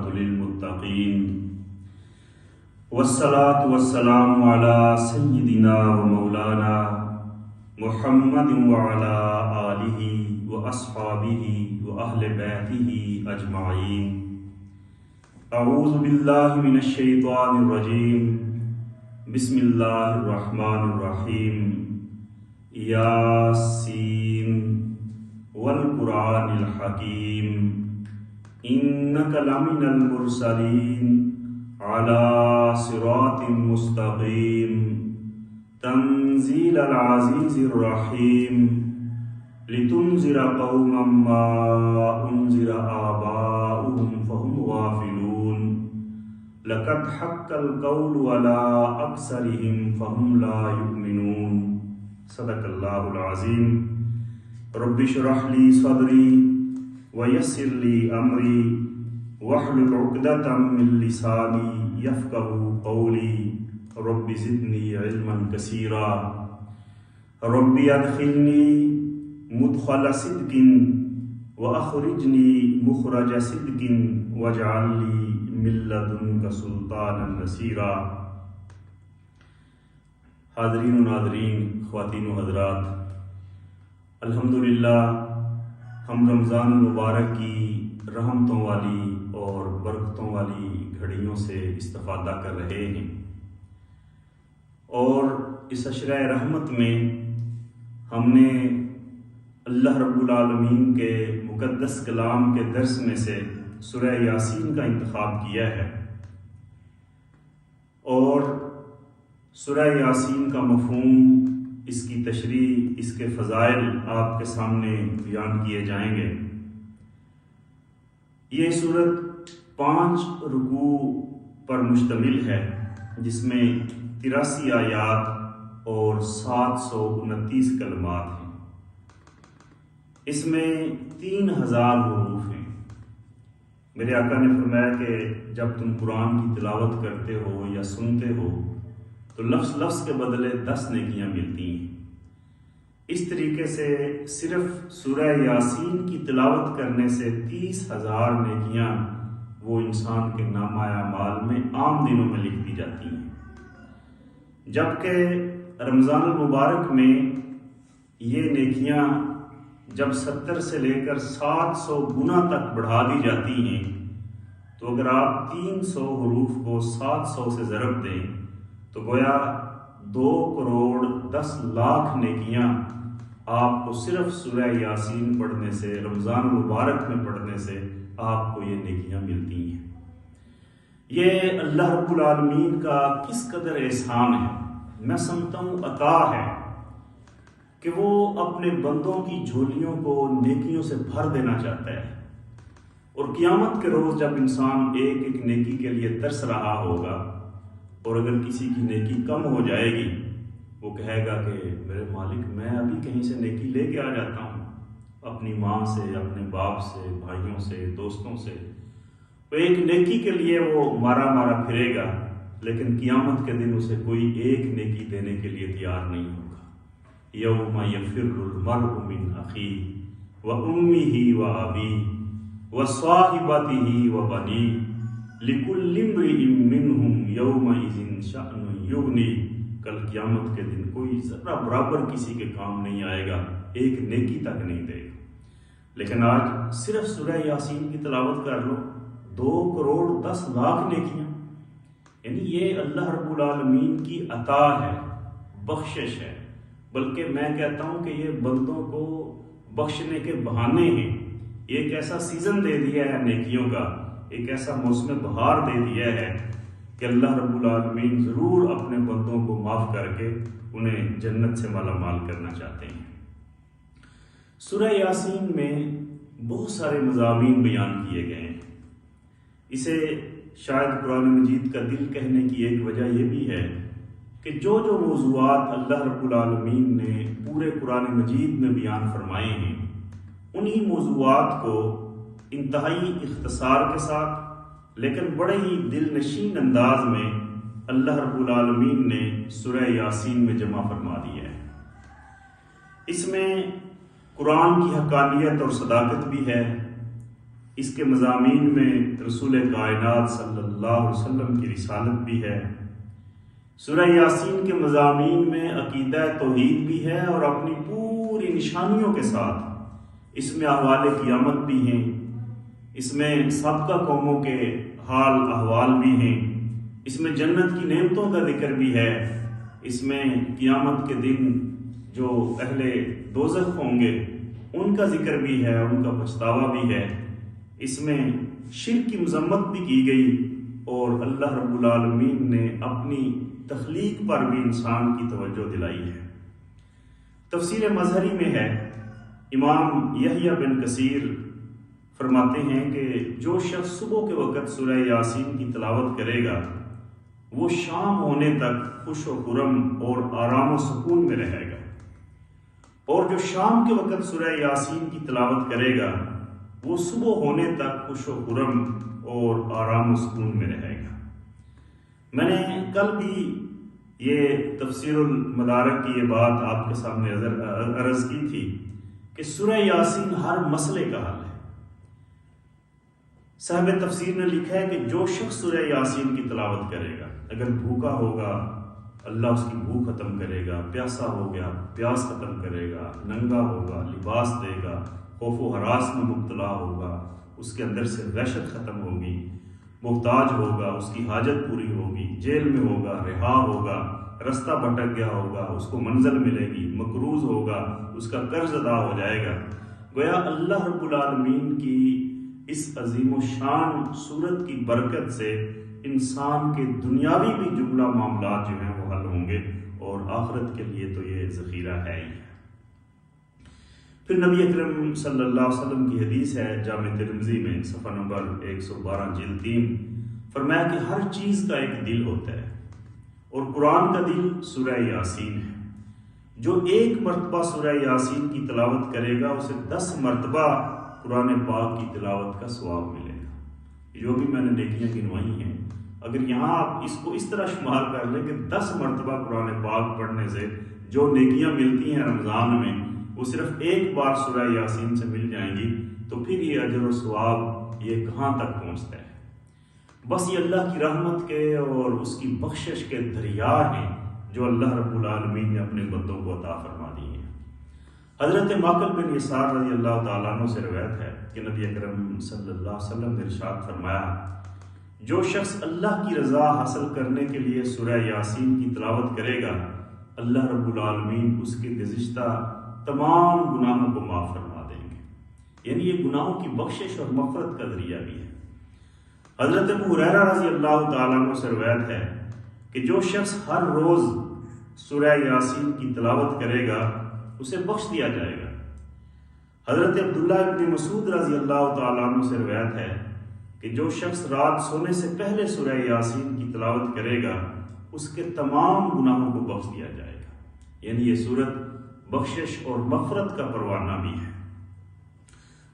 والعاقبۃ للمتقین والصلاۃ والسلام علی سیدنا و مولانا محمد وعلی آلہ واصحابہ واہل بیتہ اجمعین۔ اعوذ باللہ من الشیطان الرجیم، بسم اللہ الرحمن الرحیم۔ یاسین والقرآن الحکیم انک لمن المرسلین علی صراط مستقیم تنزیل العزیز الرحیم لتنذر قوما ما انذر آباؤهم فهم غافلون لقد حق القول على اکثرهم فهم لا یؤمنون۔ صدق اللہ العظیم۔ رب اشرح لی صدری ویسر لی امری واحلل عقدۃ من لسانی یفقہوا قولی رب زدنی علما کثیرا۔ رب ادخلنی مدخل صدق واخرجنی مخرج صدق واجعل لی من لدنک سلطانا نصیرا۔ حاضرین و ناظرین، خواتین و حضرات، الحمدللہ ہم رمضان المبارک کی رحمتوں والی اور برکتوں والی گھڑیوں سے استفادہ کر رہے ہیں، اور اس عشرہ رحمت میں ہم نے اللہ رب العالمین کے مقدس کلام کے درس میں سے سورہ یاسین کا انتخاب کیا ہے، اور سورہ یاسین کا مفہوم، اس کی تشریح، اس کے فضائل آپ کے سامنے بیان کیے جائیں گے۔ یہ سورت 5 رکوع پر مشتمل ہے، جس میں 83 آیات اور 729 کلمات ہیں۔ اس میں 3000 حروف ہیں۔ میرے آقا نے فرمایا کہ جب تم قرآن کی تلاوت کرتے ہو یا سنتے ہو تو لفظ لفظ کے بدلے 10 نیکیاں ملتی ہیں۔ اس طریقے سے صرف سورہ یاسین کی تلاوت کرنے سے 30,000 نیکیاں وہ انسان کے نامہ اعمال میں عام دنوں میں لکھ دی جاتی ہیں، جبکہ رمضان المبارک میں یہ نیکیاں جب 70 سے لے کر 700 گنا تک بڑھا دی جاتی ہیں، تو اگر آپ 300 حروف کو 700 سے ضرب دیں تو گویا 2,10,00,000 نیکیاں آپ کو صرف سورہ یاسین پڑھنے سے، رمضان المبارک میں پڑھنے سے آپ کو یہ نیکیاں ملتی ہیں۔ یہ اللہ رب العالمین کا کس قدر احسان ہے، میں سمجھتا ہوں عطا ہے، کہ وہ اپنے بندوں کی جھولیوں کو نیکیوں سے بھر دینا چاہتا ہے، اور قیامت کے روز جب انسان ایک ایک نیکی کے لیے ترس رہا ہوگا، اور اگر کسی کی نیکی کم ہو جائے گی، وہ کہے گا کہ میرے مالک، میں ابھی کہیں سے نیکی لے کے آ جاتا ہوں، اپنی ماں سے، اپنے باپ سے، بھائیوں سے، دوستوں سے، وہ ایک نیکی کے لیے وہ مارا مارا پھرے گا، لیکن قیامت کے دن اسے کوئی ایک نیکی دینے کے لیے تیار نہیں ہوگا۔ یوم یفر المرء من اخیہ وامہ وابیہ وصاحبتہ وبنیہ لِكُلِّ امْرِئٍ مِّنْهُمْ يَوْمَئِذٍ شَأْنٌ يُغْنِيہ۔ کل قیامت کے دن کوئی ذرہ برابر کسی کے کام نہیں آئے گا، ایک نیکی تک نہیں دے گا۔ لیکن آج صرف سورہ یاسین کی تلاوت کر لو، 2,10,00,000 نیکیاں، یعنی یہ اللہ رب العالمین کی عطا ہے، بخشش ہے، بلکہ میں کہتا ہوں کہ یہ بندوں کو بخشنے کے بہانے ہیں۔ ایک ایسا سیزن دے دیا ہے نیکیوں کا، ایک ایسا موسم بہار دے دیا ہے کہ اللہ رب العالمین ضرور اپنے بندوں کو معاف کر کے انہیں جنت سے مالا مال کرنا چاہتے ہیں۔ سورہ یاسین میں بہت سارے مضامین بیان کیے گئے ہیں۔ اسے شاید قرآن مجید کا دل کہنے کی ایک وجہ یہ بھی ہے کہ جو موضوعات اللہ رب العالمین نے پورے قرآن مجید میں بیان فرمائے ہیں، انہی موضوعات کو انتہائی اختصار کے ساتھ لیکن بڑے ہی دل نشین انداز میں اللہ رب العالمین نے سورہ یاسین میں جمع فرما دیا ہے۔ اس میں قرآن کی حقانیت اور صداقت بھی ہے، اس کے مضامین میں رسول کائنات صلی اللہ علیہ وسلم کی رسالت بھی ہے۔ سورہ یاسین کے مضامین میں عقیدہ توحید بھی ہے اور اپنی پوری نشانیوں کے ساتھ اس میں احوال قیامت بھی ہیں، اس میں سابقہ قوموں کے حال احوال بھی ہیں، اس میں جنت کی نعمتوں کا ذکر بھی ہے، اس میں قیامت کے دن جو اہل دوزخ ہوں گے ان کا ذکر بھی ہے، ان کا پچھتاوا بھی ہے، اس میں شرک کی مذمت بھی کی گئی اور اللہ رب العالمین نے اپنی تخلیق پر بھی انسان کی توجہ دلائی ہے۔ تفسیر مظہری میں ہے، امام یحییٰ بن کثیر فرماتے ہیں کہ جو شخص صبح کے وقت سورہ یاسین کی تلاوت کرے گا وہ شام ہونے تک خوش و خرم اور آرام و سکون میں رہے گا، اور جو شام کے وقت سورہ یاسین کی تلاوت کرے گا وہ صبح ہونے تک خوش و خرم اور آرام و سکون میں رہے گا۔ میں نے کل بھی یہ تفسیر المدارک کی یہ بات آپ کے سامنے عرض کی تھی کہ سورہ یاسین ہر مسئلے کا حل ہے۔ صاحب تفسیر نے لکھا ہے کہ جو شخص سورہ یاسین کی تلاوت کرے گا، اگر بھوکا ہوگا اللہ اس کی بھوک ختم کرے گا، پیاسا ہو گیا پیاس ختم کرے گا، ننگا ہوگا لباس دے گا، خوف و ہراس میں مبتلا ہوگا اس کے اندر سے وحشت ختم ہوگی، محتاج ہوگا اس کی حاجت پوری ہوگی، جیل میں ہوگا رہا ہوگا، رستہ بھٹک گیا ہوگا اس کو منزل ملے گی، مقروض ہوگا اس کا قرض ادا ہو جائے گا۔ گویا اللہ رب العالمین کی اس عظیم و شان صورت کی برکت سے انسان کے دنیاوی بھی جملہ معاملات جو ہیں وہ حل ہوں گے، اور آخرت کے لیے تو یہ ذخیرہ ہے ہی ہے۔ پھر نبی اکرم صلی اللہ علیہ وسلم کی حدیث ہے جامع ترمذی میں صفحہ نمبر 112 جلد 3، فرمایا کہ ہر چیز کا ایک دل ہوتا ہے اور قرآن کا دل سورہ یاسین ہے۔ جو ایک مرتبہ سورہ یاسین کی تلاوت کرے گا اسے 10 مرتبہ قرآن پاک کی تلاوت کا ثواب ملے گا۔ جو بھی میں نے نیکیاں گنوائی ہیں، اگر یہاں آپ اس کو اس طرح شمار کر لیں کہ 10 مرتبہ قرآن پاک پڑھنے سے جو نیکیاں ملتی ہیں رمضان میں وہ صرف ایک بار سورہ یاسین سے مل جائیں گی، تو پھر یہ اجر و ثواب یہ کہاں تک پہنچتا ہے؟ بس یہ اللہ کی رحمت کے اور اس کی بخشش کے دریا ہیں جو اللہ رب العالمین نے اپنے بندوں کو عطا فرما دی ہیں۔ حضرت ماقل بن یسار رضی اللہ تعالیٰ عنہ سے روایت ہے کہ نبی اکرم صلی اللہ علیہ وسلم نے ارشاد فرمایا، جو شخص اللہ کی رضا حاصل کرنے کے لیے سورہ یاسین کی تلاوت کرے گا اللہ رب العالمین اس کے گزشتہ تمام گناہوں کو معاف فرما دیں گے، یعنی یہ گناہوں کی بخشش اور مغفرت کا ذریعہ بھی ہے۔ حضرت ابو ہریرہ رضی اللہ تعالیٰ عنہ سے روایت ہے کہ جو شخص ہر روز سورہ یاسین کی تلاوت کرے گا اسے بخش دیا جائے گا۔ حضرت عبداللہ ابن مسعود رضی اللہ تعالیٰ عنہ سے روایت ہے کہ جو شخص رات سونے سے پہلے سورہ یاسین کی تلاوت کرے گا اس کے تمام گناہوں کو بخش دیا جائے گا، یعنی یہ سورت بخشش اور مغفرت کا پروانہ بھی ہے۔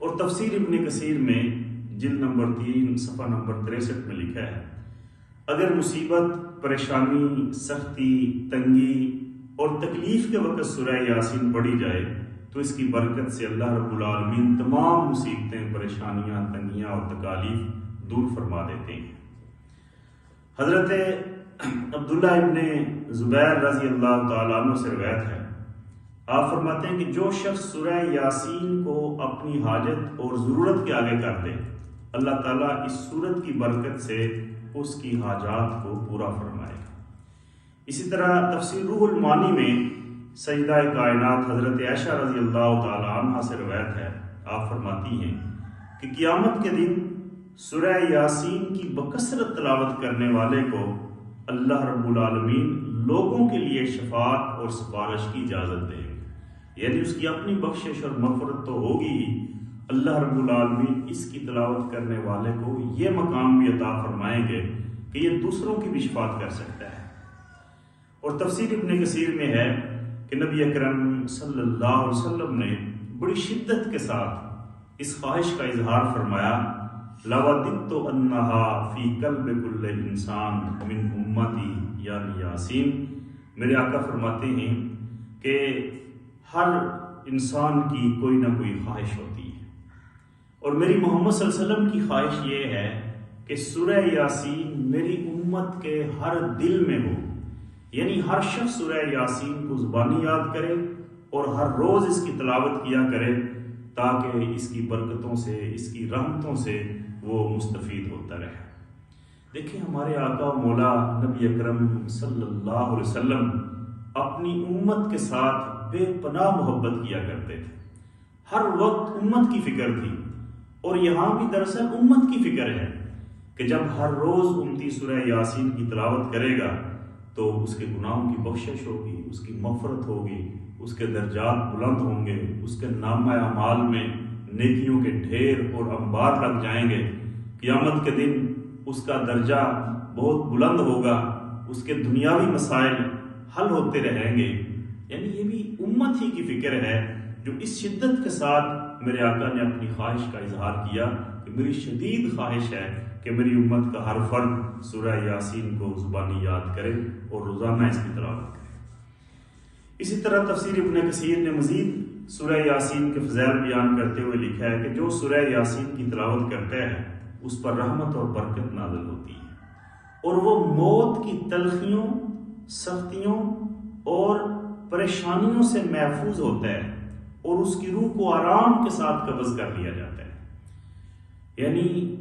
اور تفسیر ابن کثیر میں جلد نمبر 3 صفحہ نمبر 63 میں لکھا ہے، اگر مصیبت، پریشانی، سختی، تنگی اور تکلیف کے وقت سورہ یاسین پڑھی جائے تو اس کی برکت سے اللہ رب العالمین تمام مصیبتیں، پریشانیاں، تنگیاں اور تکالیف دور فرما دیتے ہیں۔ حضرت عبداللہ ابن زبیر رضی اللہ تعالیٰ عنہ سے روایت ہے، آپ فرماتے ہیں کہ جو شخص سورہ یاسین کو اپنی حاجت اور ضرورت کے آگے کر دے اللہ تعالیٰ اس سورت کی برکت سے اس کی حاجات کو پورا فرمائے گا۔ اسی طرح تفسیر روح المعانی میں سیدہ کائنات حضرت عائشہ رضی اللہ تعالی عنہ سے روایت ہے، آپ فرماتی ہیں کہ قیامت کے دن سورہ یاسین کی بکثرت تلاوت کرنے والے کو اللہ رب العالمین لوگوں کے لیے شفاعت اور سفارش کی اجازت دیں گے، یعنی اس کی اپنی بخشش اور مغفرت تو ہوگی ہی، اللہ رب العالمین اس کی تلاوت کرنے والے کو یہ مقام بھی عطا فرمائیں گے کہ یہ دوسروں کی بھی شفاعت کر سکتا ہے۔ اور تفسیر ابن کثیر میں ہے کہ نبی اکرم صلی اللہ علیہ وسلم نے بڑی شدت کے ساتھ اس خواہش کا اظہار فرمایا، لَوَدِدْتُ أَنَّهَا فِي قَلْبِ كُلِّ إِنسَانٍ مِّنْ أُمَّتِي یعنی یاسین، میرے آقا فرماتے ہیں کہ ہر انسان کی کوئی نہ کوئی خواہش ہوتی ہے، اور میری محمد صلی اللہ علیہ وسلم کی خواہش یہ ہے کہ سورہ یاسین میری امت کے ہر دل میں ہو، یعنی ہر شخص سورہ یاسین کو زبانی یاد کرے اور ہر روز اس کی تلاوت کیا کرے، تاکہ اس کی برکتوں سے، اس کی رحمتوں سے وہ مستفید ہوتا رہے۔ دیکھیں ہمارے آقا و مولا نبی اکرم صلی اللہ علیہ وسلم اپنی امت کے ساتھ بے پناہ محبت کیا کرتے تھے، ہر وقت امت کی فکر تھی، اور یہاں بھی دراصل امت کی فکر ہے کہ جب ہر روز امتی سورہ یاسین کی تلاوت کرے گا تو اس کے گناہوں کی بخشش ہوگی، اس کی مغفرت ہوگی، اس کے درجات بلند ہوں گے، اس کے نامہ اعمال میں نیکیوں کے ڈھیر اور انبار لگ جائیں گے، قیامت کے دن اس کا درجہ بہت بلند ہوگا، اس کے دنیاوی مسائل حل ہوتے رہیں گے۔ یعنی یہ بھی امت ہی کی فکر ہے جو اس شدت کے ساتھ میرے آقا نے اپنی خواہش کا اظہار کیا کہ میری شدید خواہش ہے کہ میری امت کا ہر فرد سورہ یاسین کو زبانی یاد کرے اور روزانہ اس کی تلاوت کرے۔ اسی طرح تفسیر ابن کثیر نے مزید سورہ یاسین کے فضائل بیان کرتے ہوئے لکھا ہے کہ جو سورہ یاسین کی تلاوت کرتا ہے اس پر رحمت اور برکت نازل ہوتی ہے، اور وہ موت کی تلخیوں، سختیوں اور پریشانیوں سے محفوظ ہوتا ہے، اور اس کی روح کو آرام کے ساتھ قبض کر لیا جاتا ہے۔ یعنی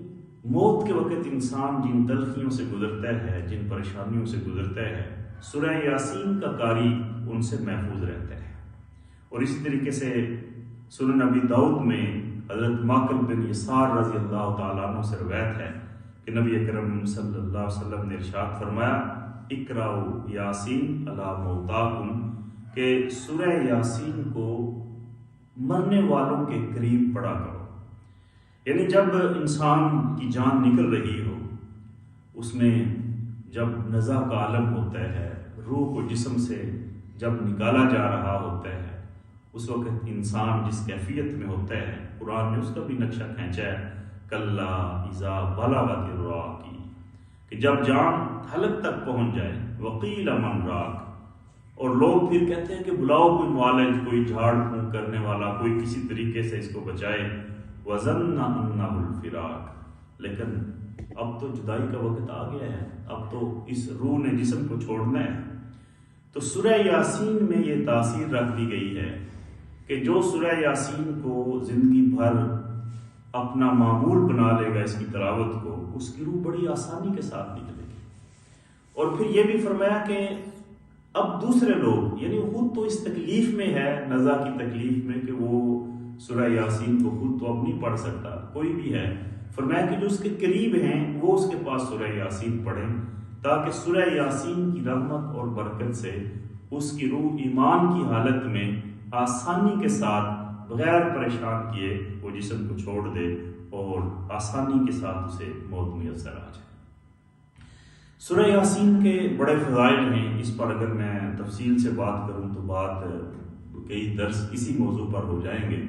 موت کے وقت انسان جن تلخیوں سے گزرتا ہے، جن پریشانیوں سے گزرتا ہے، سورہ یاسین کا قاری ان سے محفوظ رہتا ہے۔ اور اسی طریقے سے سنن ابی داؤد میں حضرت ماقل بن یسار رضی اللہ تعالیٰ عنہ سے روایت ہے کہ نبی اکرم صلی اللہ علیہ وسلم نے ارشاد فرمایا، اقرأوا یاسین علی موتاکم، کہ سورہ یاسین کو مرنے والوں کے قریب پڑھا کرو۔ یعنی جب انسان کی جان نکل رہی ہو، اس میں جب نزع کا عالم ہوتا ہے، روح کو جسم سے جب نکالا جا رہا ہوتا ہے، اس وقت انسان جس کیفیت میں ہوتا ہے، قرآن نے اس کا بھی نقشہ کھینچا ہے، کلا اذا بلغت الراقی، کہ جب جان حلق تک پہنچ جائے، وقیل من راق، اور لوگ پھر کہتے ہیں کہ بلاؤ کوئی معالج، کوئی جھاڑ پھونک کرنے والا، کوئی کسی طریقے سے اس کو بچائے، وظن انہ الفراق، لیکن اب تو جدائی کا وقت آ گیا ہے، اب تو اس روح نے جسم کو چھوڑنا ہے۔ تو سورہ یاسین میں یہ تاثیر رکھ دی گئی ہے کہ جو سورہ یاسین کو زندگی بھر اپنا معمول بنا لے گا اس کی تلاوت کو، اس کی روح بڑی آسانی کے ساتھ نکلے گی۔ اور پھر یہ بھی فرمایا کہ اب دوسرے لوگ، یعنی خود تو اس تکلیف میں ہے، نزع کی تکلیف میں، کہ وہ سورہ یاسین کو خود تو اب نہیں پڑھ سکتا، کوئی بھی ہے، فرمایا کہ جو اس کے قریب ہیں وہ اس کے پاس سورہ یاسین پڑھیں، تاکہ سورہ یاسین کی رحمت اور برکت سے اس کی روح ایمان کی حالت میں آسانی کے ساتھ بغیر پریشان کیے وہ جسم کو چھوڑ دے اور آسانی کے ساتھ اسے موت میسر آ جائے۔ سورہ یاسین کے بڑے فضائل ہیں، اس پر اگر میں تفصیل سے بات کروں تو بات کئی درس اسی موضوع پر ہو جائیں گے۔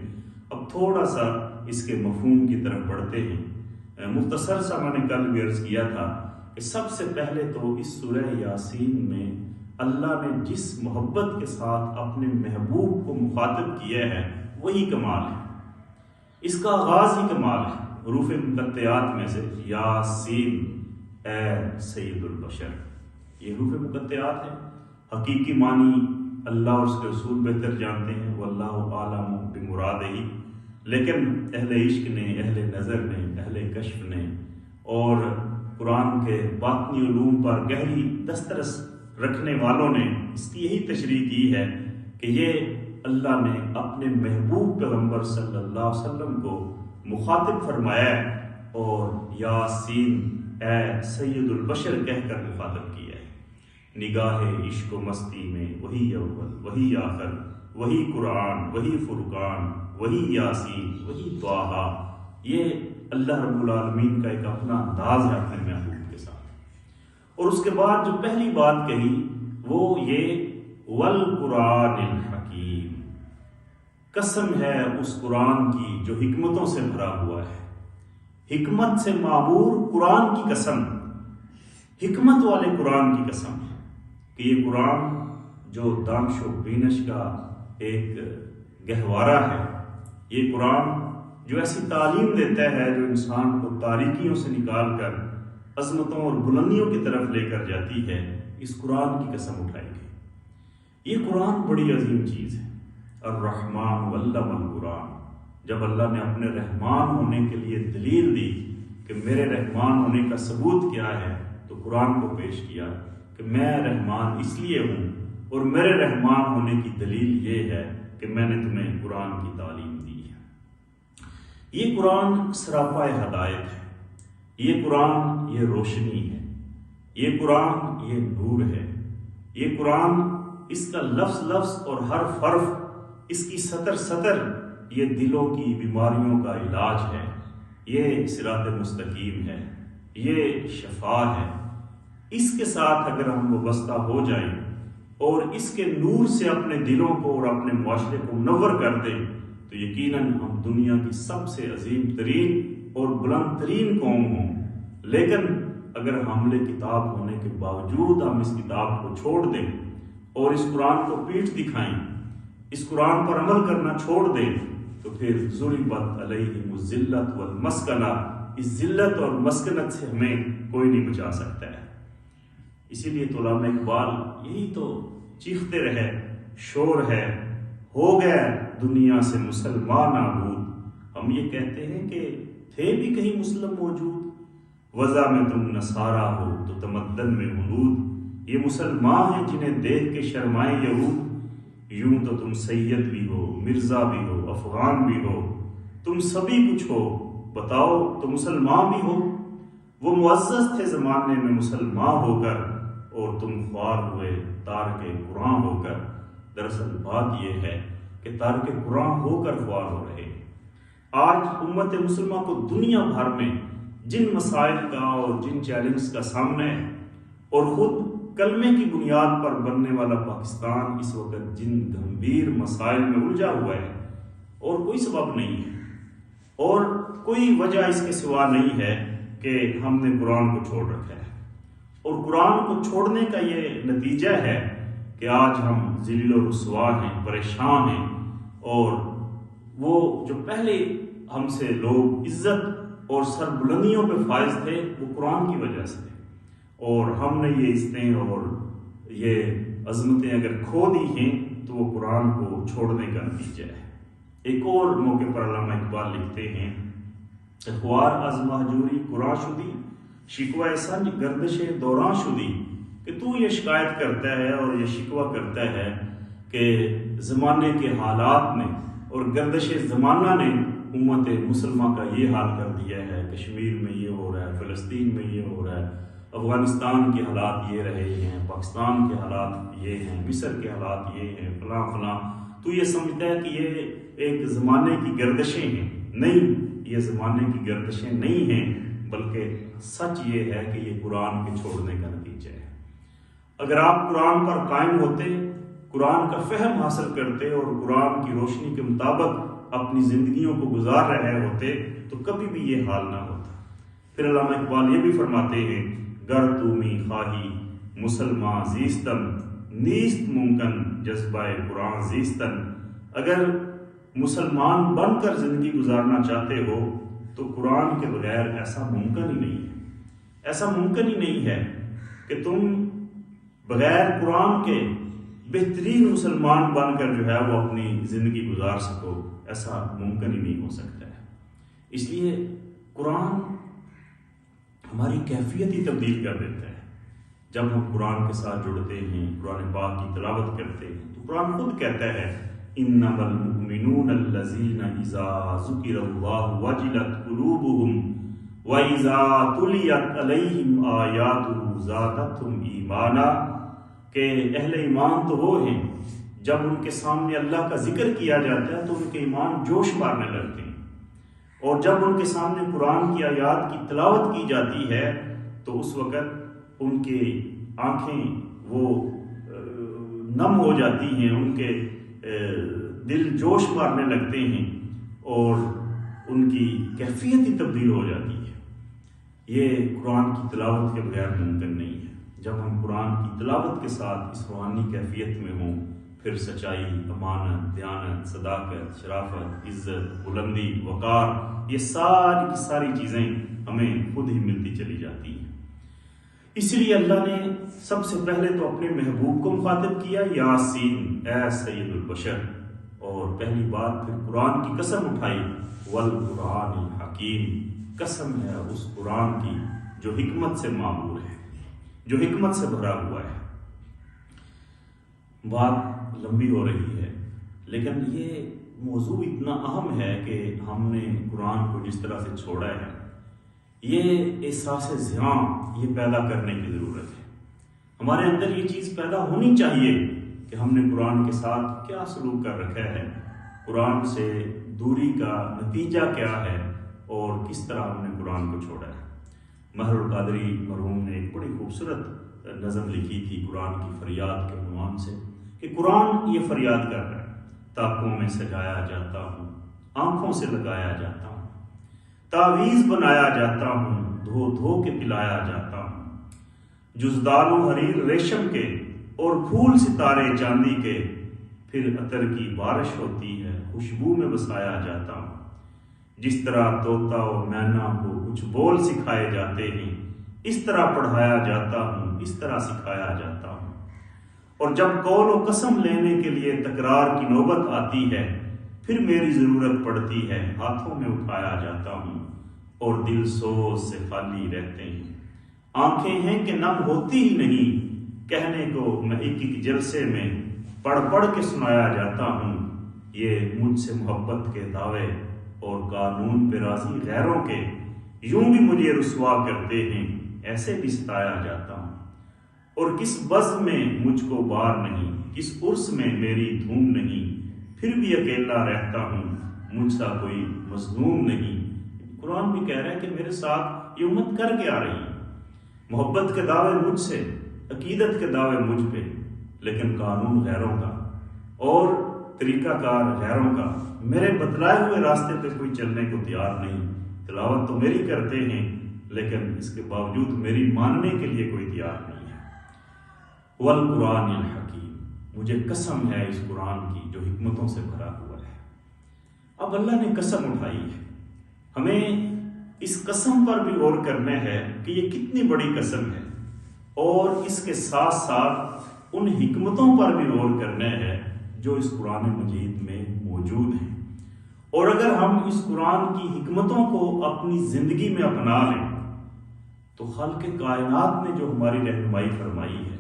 اب تھوڑا سا اس کے مفہوم کی طرف بڑھتے ہیں۔ مختصر سا میں نے کل بھی عرض کیا تھا کہ سب سے پہلے تو اس سورہ یاسین میں اللہ نے جس محبت کے ساتھ اپنے محبوب کو مخاطب کیا ہے وہی کمال ہے، اس کا آغاز ہی کمال ہے۔ حروف مقطعات میں سے یاسین اے سید البشر، یہ حروف مقطعات ہیں، حقیقی معنی اللہ اور اس کے رسول بہتر جانتے ہیں، واللہ عالم بمرادہ، لیکن اہل عشق نے، اہل نظر نے، اہل کشف نے اور قرآن کے باطنی علوم پر گہری دسترس رکھنے والوں نے اس کی یہی تشریح کی ہے کہ یہ اللہ نے اپنے محبوب پیغمبر صلی اللہ علیہ وسلم کو مخاطب فرمایا ہے اور یاسین اے سید البشر کہہ کر مخاطب کیا ہے۔ نگاہ عشق و مستی میں وہی اول، وہی آخر، وہی قرآن، وہی فرقان، وہی یاسین، وہی طٰہٰ، یہ اللہ رب العالمین کا ایک اپنا انداز ہے اپنے محبوب کے ساتھ۔ اور اس کے بعد جو پہلی بات کہی وہ یہ والقرآن الحکیم، قسم ہے اس قرآن کی جو حکمتوں سے بھرا ہوا ہے، حکمت سے معمور قرآن کی قسم، حکمت والے قرآن کی قسم ہے کہ یہ قرآن جو دانش و بینش کا ایک گہوارہ ہے، یہ قرآن جو ایسی تعلیم دیتا ہے جو انسان کو تاریکیوں سے نکال کر عظمتوں اور بلندیوں کی طرف لے کر جاتی ہے، اس قرآن کی قسم اٹھائی گئی۔ یہ قرآن بڑی عظیم چیز ہے۔ الرحمن علم القرآن، جب اللہ نے اپنے رحمان ہونے کے لیے دلیل دی کہ میرے رحمان ہونے کا ثبوت کیا ہے، تو قرآن کو پیش کیا کہ میں رحمان اس لیے ہوں، اور میرے رحمان ہونے کی دلیل یہ ہے کہ میں نے تمہیں قرآن کی تعلیم دی ہے۔ یہ قرآن سراپا ہدایت ہے، یہ قرآن یہ روشنی ہے، یہ قرآن یہ نور ہے، یہ قرآن اس کا لفظ لفظ اور حرف حرف، اس کی سطر سطر یہ دلوں کی بیماریوں کا علاج ہے، یہ صراط مستقیم ہے، یہ شفا ہے۔ اس کے ساتھ اگر ہم وابستہ ہو جائیں اور اس کے نور سے اپنے دلوں کو اور اپنے معاشرے کو منور کر دیں، تو یقیناً ہم دنیا کی سب سے عظیم ترین اور بلند ترین قوم ہوں۔ لیکن اگر حامل کتاب ہونے کے باوجود ہم اس کتاب کو چھوڑ دیں اور اس قرآن کو پیٹھ دکھائیں، اس قرآن پر عمل کرنا چھوڑ دیں، تو پھر ضربت علیہم الذلۃ والمسکنہ، اس ذلت اور مسکنت سے ہمیں کوئی نہیں بچا سکتا ہے۔ اسی لیے تو علامہ اقبال یہی تو چیختے رہے، شور ہے ہو گیا دنیا سے مسلمان نابود۔ ہم یہ کہتے ہیں کہ تھے بھی کہیں مسلم موجود، وضع میں تم نصارہ ہو تو تمدن میں ہنود۔ یہ مسلمان ہیں جنہیں دیکھ کے شرمائے یہود، یوں تو تم سید بھی ہو، مرزا بھی ہو، افغان بھی ہو، تم سبھی کچھ ہو، بتاؤ تو مسلمان بھی ہو۔ وہ معزز تھے زمانے میں مسلمان ہو کر، اور تم خوار ہوئے تارک قرآن ہو کر۔ دراصل بات یہ ہے کہ تارک قرآن ہو کر خوار ہو رہے۔ آج امت مسلمہ کو دنیا بھر میں جن مسائل کا اور جن چیلنجز کا سامنا ہے، اور خود کلمے کی بنیاد پر بننے والا پاکستان اس وقت جن گمبھیر مسائل میں الجھا ہوا ہے، اور کوئی سبب نہیں ہے اور کوئی وجہ اس کے سوا نہیں ہے کہ ہم نے قرآن کو چھوڑ رکھا ہے۔ اور قرآن کو چھوڑنے کا یہ نتیجہ ہے کہ آج ہم ذلیل و رسوا ہیں، پریشان ہیں، اور وہ جو پہلے ہم سے لوگ عزت اور سربلندیوں پہ فائز تھے، وہ قرآن کی وجہ سے، اور ہم نے یہ عزتیں اور یہ عظمتیں اگر کھو دی ہیں تو وہ قرآن کو چھوڑنے کا نتیجہ ہے۔ ایک اور موقع پر علامہ اقبال لکھتے ہیں، خوار از مہجوری قرآن شدی، شکوہ سنج گردش دوران شدی، کہ تو یہ شکایت کرتا ہے اور یہ شکوہ کرتا ہے کہ زمانے کے حالات نے اور گردش زمانہ نے امت مسلمہ کا یہ حال کر دیا ہے، کشمیر میں یہ ہو رہا ہے، فلسطین میں یہ ہو رہا ہے، افغانستان کے حالات یہ رہے ہیں، پاکستان کے حالات یہ ہیں، مصر کے حالات یہ ہیں، فلاں فلاں۔ تو یہ سمجھتا ہے کہ یہ ایک زمانے کی گردشیں ہیں۔ نہیں، یہ زمانے کی گردشیں نہیں ہیں، بلکہ سچ یہ ہے کہ یہ قرآن کے چھوڑنے کا نتیجہ ہے۔ اگر آپ قرآن پر قائم ہوتے، قرآن کا فہم حاصل کرتے اور قرآن کی روشنی کے مطابق اپنی زندگیوں کو گزار رہے ہوتے، تو کبھی بھی یہ حال نہ ہوتا۔ پھر علامہ اقبال یہ بھی فرماتے ہیں، گر تومی خواہی مسلمان زیستن، نیست ممکن جذبہ قرآن زیستن۔ اگر مسلمان بن کر زندگی گزارنا چاہتے ہو تو قرآن کے بغیر ایسا ممکن ہی نہیں ہے۔ ایسا ممکن ہی نہیں ہے کہ تم بغیر قرآن کے بہترین مسلمان بن کر جو ہے وہ اپنی زندگی گزار سکو، ایسا ممکن ہی نہیں ہو سکتا ہے۔ اس لیے قرآن ہماری کیفیت ہی تبدیل کر دیتا ہے۔ جب ہم قرآن کے ساتھ جڑتے ہیں، قرآن پاک کی تلاوت کرتے ہیں، تو قرآن خود کہتا ہے، انما المؤمنون الذین اذا ذکر اللہ وجلت قلوبہم وَإِذَا تُلِيَتْ عَلَيْهِمْ آیَاتُهُ زَادَتْهُمْ ایمانا، کہ اہل ایمان تو وہ ہیں جب ان کے سامنے اللہ کا ذکر کیا جاتا ہے تو ان کے ایمان جوش مارنے لگتے ہیں، اور جب ان کے سامنے قرآن کی آیات کی تلاوت کی جاتی ہے تو اس وقت ان کی آنکھیں وہ نم ہو جاتی ہیں، ان کے دل جوش مارنے لگتے ہیں، اور ان کی کیفیت ہی تبدیل ہو جاتی ہے۔ یہ قرآن کی تلاوت کے بغیر ممکن نہیں ہے۔ جب ہم قرآن کی تلاوت کے ساتھ اس روحانی کیفیت میں ہوں، پھر سچائی، امانت، دیانت، صداقت، شرافت، عزت، بلندی، وقار، یہ ساری کی ساری چیزیں ہمیں خود ہی ملتی چلی جاتی ہیں۔ اسی لیے اللہ نے سب سے پہلے تو اپنے محبوب کو مخاطب کیا، یاسین اے سید البشر، اور پہلی بات پھر قرآن کی قسم اٹھائی، والقرآن الحکیم، قسم ہے اس قرآن کی جو حکمت سے معمور ہے، جو حکمت سے بھرا ہوا ہے۔ بات لمبی ہو رہی ہے، لیکن یہ موضوع اتنا اہم ہے کہ ہم نے قرآن کو جس طرح سے چھوڑا ہے، یہ احساس زیاں یہ پیدا کرنے کی ضرورت ہے۔ ہمارے اندر یہ چیز پیدا ہونی چاہیے کہ ہم نے قرآن کے ساتھ کیا سلوک کر رکھا ہے، قرآن سے دوری کا نتیجہ کیا ہے، اور کس طرح ہم نے قرآن کو چھوڑا ہے۔ مہر القادری مرحوم نے ایک بڑی خوبصورت نظم لکھی تھی قرآن کی فریاد کے عنوان سے، کہ قرآن یہ فریاد کر رہا ہے، طاقوں میں سجایا جاتا ہوں، آنکھوں سے لگایا جاتا ہوں، تعویذ بنایا جاتا ہوں، دھو دھو کے پلایا جاتا ہوں، جزدان و حریر ریشم کے اور پھول ستارے چاندی کے، پھر عطر کی بارش ہوتی ہے، خوشبو میں بسایا جاتا ہوں، جس طرح طوطا و مینا کو کچھ بول سکھائے جاتے ہیں، اس طرح پڑھایا جاتا ہوں، اس طرح سکھایا جاتا ہوں، اور جب قول و قسم لینے کے لیے تکرار کی نوبت آتی ہے، پھر میری ضرورت پڑتی ہے، ہاتھوں میں اٹھایا جاتا ہوں، اور دل سوز سے خالی رہتے ہیں، آنکھیں ہیں کہ نم ہوتی ہی نہیں، کہنے کو میں ایک ایک جلسے میں پڑھ پڑھ کے سنایا جاتا ہوں، یہ مجھ سے محبت کے دعوے اور قانون پہ راضی غیروں کے، یوں بھی مجھے رسوا کرتے ہیں، ایسے بھی ستایا جاتا ہوں، اور کس بزم میں مجھ کو بار نہیں، کس عرس میں میری دھوم نہیں، پھر بھی اکیلا رہتا ہوں، مجھ سا کوئی مظلوم نہیں۔ قرآن بھی کہہ رہا ہے کہ میرے ساتھ یہ امت کر کے آ رہی ہے، محبت کے دعوے مجھ سے، عقیدت کے دعوے مجھ پہ، لیکن قانون غیروں کا اور طریقہ کار غیروں کا، میرے بتلائے ہوئے راستے پہ کوئی چلنے کو تیار نہیں، تلاوت تو میری کرتے ہیں لیکن اس کے باوجود میری ماننے کے لیے کوئی تیار نہیں ہے۔ والقرآن الحکیم، مجھے قسم ہے اس قرآن کی جو حکمتوں سے بھرا ہوا ہے۔ اب اللہ نے قسم اٹھائی ہے، ہمیں اس قسم پر بھی غور کرنا ہے کہ یہ کتنی بڑی قسم ہے، اور اس کے ساتھ ساتھ ان حکمتوں پر بھی غور کرنا ہے جو اس قرآن مجید میں موجود ہیں، اور اگر ہم اس قرآن کی حکمتوں کو اپنی زندگی میں اپنا لیں تو خالق کائنات نے جو ہماری رہنمائی فرمائی ہے،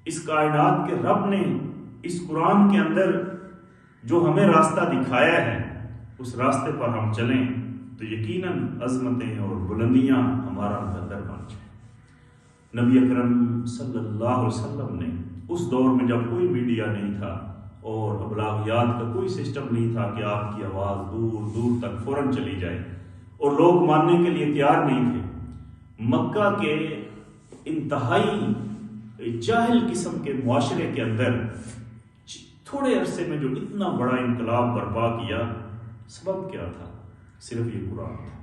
اس کائنات کے رب نے اس قرآن کے اندر جو ہمیں راستہ دکھایا ہے، اس راستے پر ہم چلیں تو یقیناً عظمتیں اور بلندیاں ہمارا مقدر بن جائیں۔ نبی اکرم صلی اللہ علیہ وسلم نے اس دور میں جب کوئی میڈیا نہیں تھا اور ابلاغیات کا کوئی سسٹم نہیں تھا کہ آپ کی آواز دور دور تک فوراً چلی جائے، اور لوگ ماننے کے لیے تیار نہیں تھے، مکہ کے انتہائی جاہل قسم کے معاشرے کے اندر تھوڑے عرصے میں جو اتنا بڑا انقلاب برپا کیا، سبب کیا تھا؟ صرف یہ قرآن تھا۔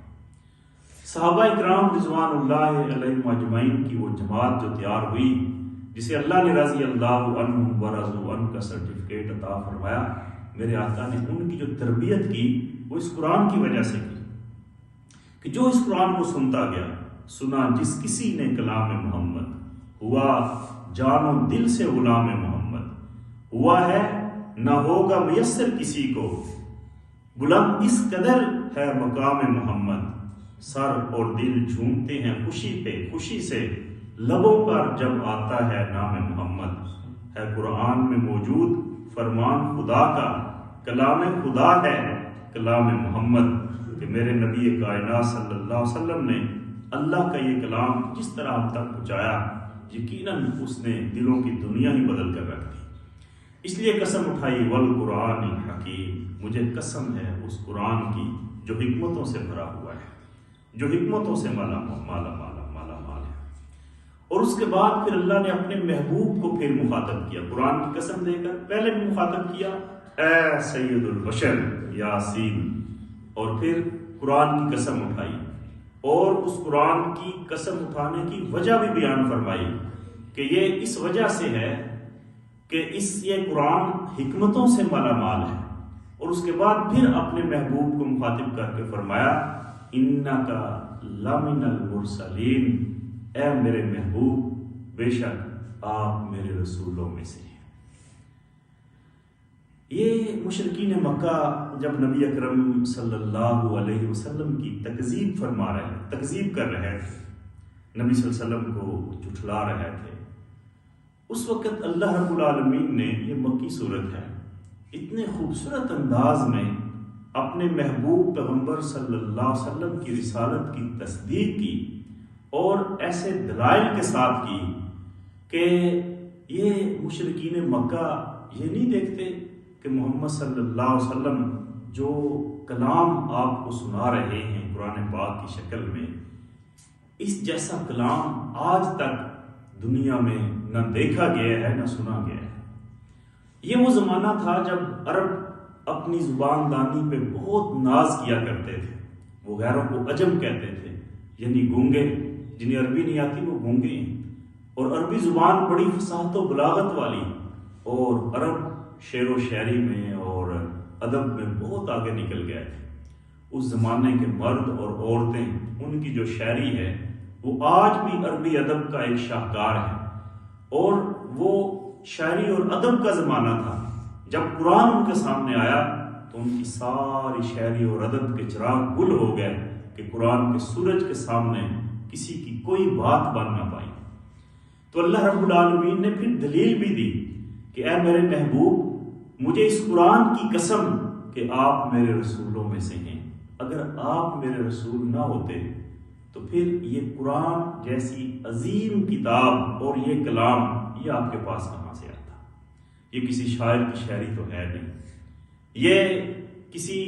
صحابہ اکرام رضوان اللہ علیہم اجمعین کی وہ جماعت جو تیار ہوئی، جسے اللہ نے رضی اللہ عنہم ورضوا عنہ کا سرٹیفکیٹ عطا فرمایا، میرے آقا نے ان کی جو تربیت کی وہ اس قرآن کی وجہ سے کی، کہ جو اس قرآن کو سنتا گیا، سنا جس کسی نے کلام محمد، ہوا جان و دل سے غلام محمد، ہوا ہے نہ ہوگا میسر کسی کو، بلند اس قدر ہے مقام محمد، سر اور دل جھومتے ہیں خوشی پہ خوشی سے، لبوں پر جب آتا ہے نام محمد، ہے قرآن میں موجود فرمان خدا کا، کلام خدا ہے کلام محمد، کہ میرے نبی کائنات صلی اللہ علیہ وسلم نے اللہ کا یہ کلام جس طرح ہم تک پہنچایا، یقیناً اس نے دلوں کی دنیا ہی بدل کر رکھ دی۔ اس لیے قسم اٹھائی، والقرآن الحکیم، مجھے قسم ہے اس قرآن کی جو حکمتوں سے بھرا ہوا ہے، جو حکمتوں سے مالا مال ہے۔ اور اس کے بعد پھر اللہ نے اپنے محبوب کو پھر مخاطب کیا، قرآن کی قسم دے کر پہلے بھی مخاطب کیا، اے سید البشر یاسین، اور پھر قرآن کی قسم اٹھائی، اور اس قرآن کی قسم اٹھانے کی وجہ بھی بیان فرمائی کہ یہ اس وجہ سے ہے کہ یہ قرآن حکمتوں سے مالا مال ہے، اور اس کے بعد پھر اپنے محبوب کو مخاطب کر کے فرمایا انکا لمن المرسلین، اے میرے محبوب بے شک آپ میرے رسولوں میں سے ہیں۔ یہ مشرکین مکہ جب نبی اکرم صلی اللہ علیہ وسلم کی تکذیب کر رہے تھے، نبی صلی اللہ علیہ وسلم کو جھٹلا رہے تھے، اس وقت اللہ رب العالمین نے، یہ مکی صورت ہے، اتنے خوبصورت انداز میں اپنے محبوب پیغمبر صلی اللہ علیہ وسلم کی رسالت کی تصدیق کی، اور ایسے دلائل کے ساتھ کی کہ یہ مشرکین مکہ یہ نہیں دیکھتے کہ محمد صلی اللہ علیہ وسلم جو کلام آپ کو سنا رہے ہیں قرآن پاک کی شکل میں، اس جیسا کلام آج تک دنیا میں نہ دیکھا گیا ہے نہ سنا گیا ہے۔ یہ وہ زمانہ تھا جب عرب اپنی زبان دانی پہ بہت ناز کیا کرتے تھے، وہ غیروں کو عجم کہتے تھے، یعنی گونگے، جنہیں عربی نہیں آتی وہ گونگے ہیں، اور عربی زبان بڑی فصاحت و بلاغت والی، اور عرب شعر و شاعری میں اور ادب میں بہت آگے نکل گئے تھے۔ اس زمانے کے مرد اور عورتیں، ان کی جو شاعری ہے وہ آج بھی عربی ادب کا ایک شاہکار ہے، اور وہ شاعری اور ادب کا زمانہ تھا۔ جب قرآن ان کے سامنے آیا تو ان کی ساری شاعری اور ادب کے چراغ گل ہو گئے کہ قرآن کے سورج کے سامنے کسی کی کوئی بات بن نہ پائی۔ تو اللہ رب العالمین نے پھر دلیل بھی دی کہ اے میرے محبوب، مجھے اس قرآن کی قسم کہ آپ میرے رسولوں میں سے ہیں، اگر آپ میرے رسول نہ ہوتے تو پھر یہ قرآن جیسی عظیم کتاب اور یہ کلام یہ آپ کے پاس کہاں سے آتا؟ یہ کسی شاعر کی شاعری تو ہے نہیں، یہ کسی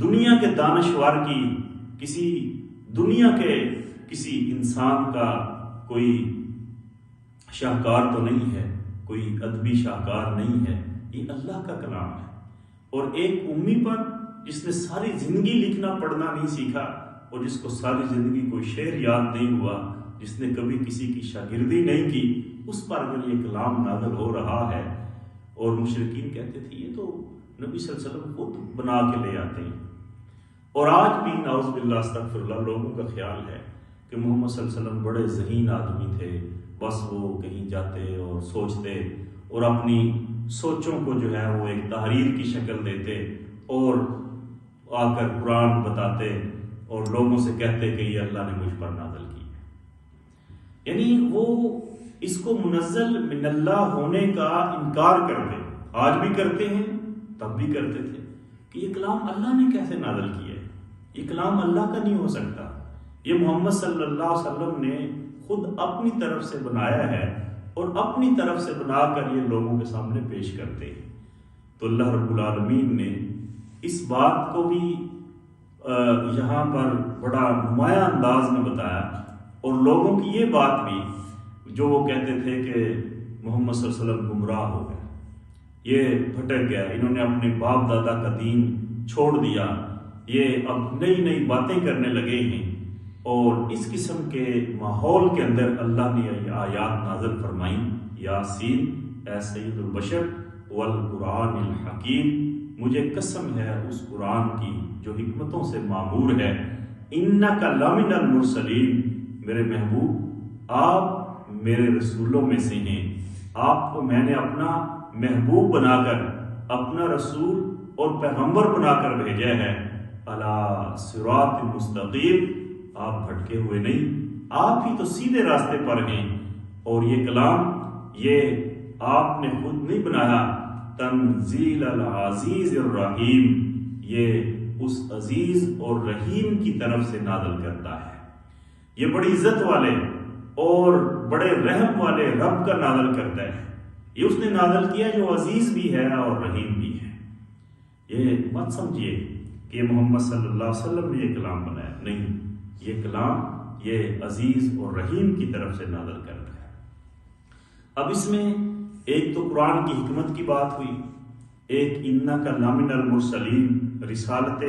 دنیا کے دانشور کی، کسی دنیا کے کسی انسان کا کوئی شاہکار تو نہیں ہے، کوئی ادبی شاہکار نہیں ہے، یہ اللہ کا کلام ہے۔ اور ایک امی پر جس نے ساری زندگی لکھنا پڑھنا نہیں سیکھا، اور جس کو ساری زندگی کوئی شعر یاد نہیں ہوا، جس نے کبھی کسی کی شاگردی نہیں کی، اس پر اگر یہ کلام نازل ہو رہا ہے، اور مشرکین کہتے تھے یہ تو نبی صلی اللہ علیہ وسلم خود بنا کے لے آتے ہیں۔ اور آج بھی نعوذ باللہ استغفر اللہ لوگوں کا خیال ہے کہ محمد صلی اللہ علیہ وسلم بڑے ذہین آدمی تھے، بس وہ کہیں جاتے اور سوچتے اور اپنی سوچوں کو جو ہے وہ ایک تحریر کی شکل دیتے، اور آ کر قرآن بتاتے اور لوگوں سے کہتے کہ یہ اللہ نے مجھ پر نازل کی، یعنی وہ اس کو منزل من اللہ ہونے کا انکار کرتے، آج بھی کرتے ہیں، تب بھی کرتے تھے کہ یہ کلام اللہ نے کیسے نازل کیا ہے، یہ کلام اللہ کا نہیں ہو سکتا، یہ محمد صلی اللہ علیہ وسلم نے خود اپنی طرف سے بنایا ہے، اور اپنی طرف سے بنا کر یہ لوگوں کے سامنے پیش کرتے ہیں۔ تو اللہ رب العالمین نے اس بات کو بھی یہاں پر بڑا نمایاں انداز میں بتایا، اور لوگوں کی یہ بات بھی جو وہ کہتے تھے کہ محمد صلی اللہ علیہ وسلم گمراہ ہو گئے، یہ بھٹک گیا، انہوں نے اپنے باپ دادا کا دین چھوڑ دیا، یہ اب نئی نئی باتیں کرنے لگے ہیں، اور اس قسم کے ماحول کے اندر اللہ نے یہ آیات نازل فرمائیں، یاسین اے سید البشر والقرآن الحکیم، مجھے قسم ہے اس قرآن کی جو حکمتوں سے معمور ہے، انک لمن المرسلین، میرے محبوب آپ میرے رسولوں میں سے ہیں، آپ کو میں نے اپنا محبوب بنا کر، اپنا رسول اور پیغمبر بنا کر بھیجا ہے، علی صراط مستقیم، آپ بھٹکے ہوئے نہیں، آپ ہی تو سیدھے راستے پر ہیں، اور یہ کلام یہ آپ نے خود نہیں بنایا، تنزیل العزیز الرحیم، یہ اس عزیز اور رحیم کی طرف سے نازل کرتا ہے، یہ بڑی عزت والے اور بڑے رحم والے رب کا نازل کرتا ہے، یہ اس نے نازل کیا جو عزیز بھی ہے اور رحیم بھی ہے۔ یہ مت سمجھیے کہ یہ محمد صلی اللہ علیہ وسلم نے یہ کلام بنایا، نہیں، یہ کلام یہ عزیز اور رحیم کی طرف سے نازل کرتا ہے۔ اب اس میں ایک تو قرآن کی حکمت کی بات ہوئی، ایک انک لمن المرسلین رسالت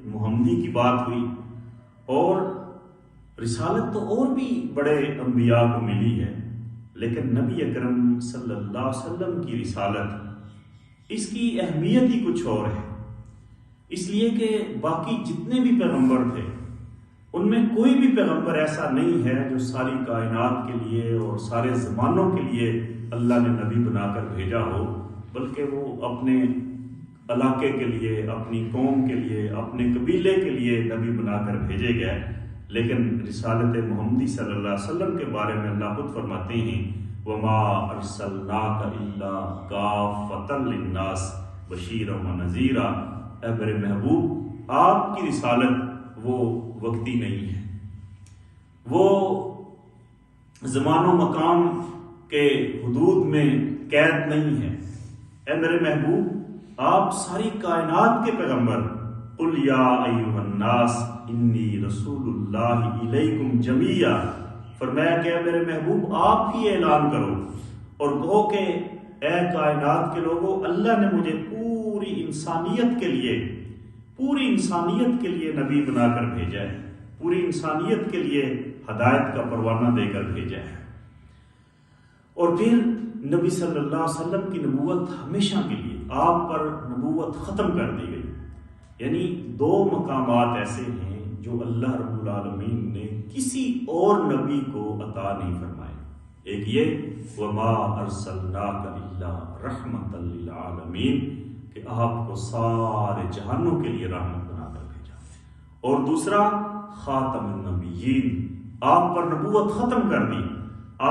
محمدی کی بات ہوئی، اور رسالت تو اور بھی بڑے انبیاء کو ملی ہے، لیکن نبی اکرم صلی اللہ علیہ وسلم کی رسالت، اس کی اہمیت ہی کچھ اور ہے، اس لیے کہ باقی جتنے بھی پیغمبر تھے ان میں کوئی بھی پیغمبر ایسا نہیں ہے جو ساری کائنات کے لیے اور سارے زمانوں کے لیے اللہ نے نبی بنا کر بھیجا ہو، بلکہ وہ اپنے علاقے کے لیے، اپنی قوم کے لیے، اپنے قبیلے کے لیے نبی بنا کر بھیجے گئے۔ لیکن رسالت محمدی صلی اللہ علیہ وسلم کے بارے میں اللہ خود فرماتے ہیں وَمَا أَرْسَلْنَاكَ إِلَّا كَافَّةً لِلنَّاسِ بَشِيرًا وَنَذِيرًا، اے میرے محبوب، آپ کی رسالت وہ وقتی نہیں ہے، وہ زمان و مقام کے حدود میں قید نہیں ہے۔ اے میرے محبوب، آپ ساری کائنات کے پیغمبر، قُلْ يَا أَيُّهَا النَّاسِ إِنِّي رَسُولُ اللَّهِ إِلَيْكُمْ جَمِيعًا، فرمایا کہ اے میرے محبوب آپ ہی اعلان کرو اور کہو کہ اے کائنات کے لوگوں، اللہ نے مجھے پوری انسانیت کے لیے نبی بنا کر بھیجا ہے، پوری انسانیت کے لیے ہدایت کا پروانہ دے کر بھیجا ہے۔ اور پھر نبی صلی اللہ علیہ وسلم کی نبوت ہمیشہ کے لیے، آپ پر نبوت ختم کر دی گئی۔ یعنی دو مقامات ایسے ہیں جو اللہ رب العالمین نے کسی اور نبی کو عطا نہیں فرمائے۔ ایک یہ وَمَا أَرْسَلْنَاكَ إِلَّا رَحْمَةً لِلْعَالَمِينَ، کہ آپ کو سارے جہانوں کے لیے رحمت بنا کر بھیجا، اور دوسرا خاتم النبیین، آپ پر نبوت ختم کر دی،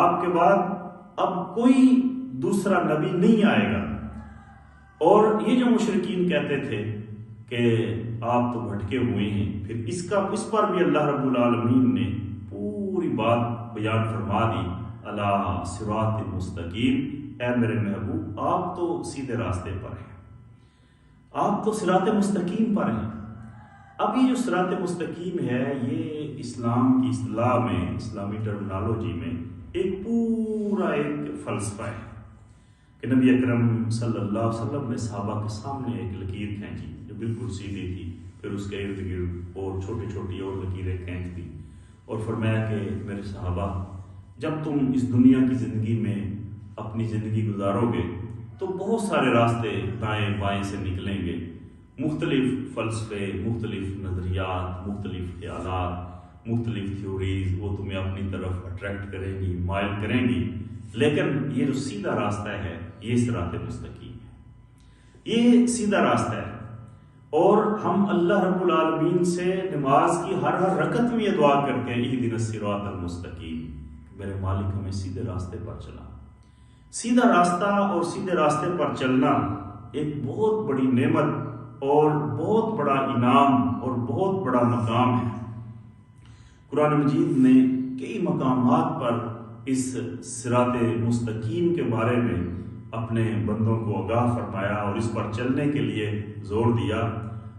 آپ کے بعد اب کوئی دوسرا نبی نہیں آئے گا۔ اور یہ جو مشرکین کہتے تھے کہ آپ تو بھٹکے ہوئے ہیں، پھر اس پر بھی اللہ رب العالمین نے پوری بات بیان فرما دی، علی صراط مستقیم، اے میرے محبوب آپ تو سیدھے راستے پر ہیں، آپ تو صراط مستقیم پر ہیں۔ اب یہ جو صراط مستقیم ہے، یہ اسلام کی اصطلاح میں، اسلامی ٹرمنالوجی میں ایک پورا فلسفہ ہے کہ نبی اکرم صلی اللہ علیہ وسلم نے صحابہ کے سامنے ایک لکیر کھینچی جو بالکل سیدھی تھی، پھر اس کے ارد گرد اور چھوٹی چھوٹی اور لکیریں کھینچ دی، اور فرمایا کہ میرے صحابہ، جب تم اس دنیا کی زندگی میں اپنی زندگی گزارو گے تو بہت سارے راستے دائیں بائیں سے نکلیں گے، مختلف فلسفے، مختلف نظریات، مختلف خیالات، مختلف تھیوریز وہ تمہیں اپنی طرف اٹریکٹ کریں گی، مائل کریں گی، لیکن یہ جو سیدھا راستہ ہے یہ صراط مستقیم ہے، یہ سیدھا راستہ ہے۔ اور ہم اللہ رب العالمین سے نماز کی ہر رکعت میں یہ دعا کرتے ہیں اہدنا الصراط المستقیم، میرے مالک ہمیں سیدھے راستے پر چلا۔ سیدھا راستہ اور سیدھے راستے پر چلنا ایک بہت بڑی نعمت اور بہت بڑا انعام اور بہت بڑا مقام ہے۔ قرآن مجید نے کئی مقامات پر اس صراط مستقیم کے بارے میں اپنے بندوں کو آگاہ فرمایا اور اس پر چلنے کے لیے زور دیا۔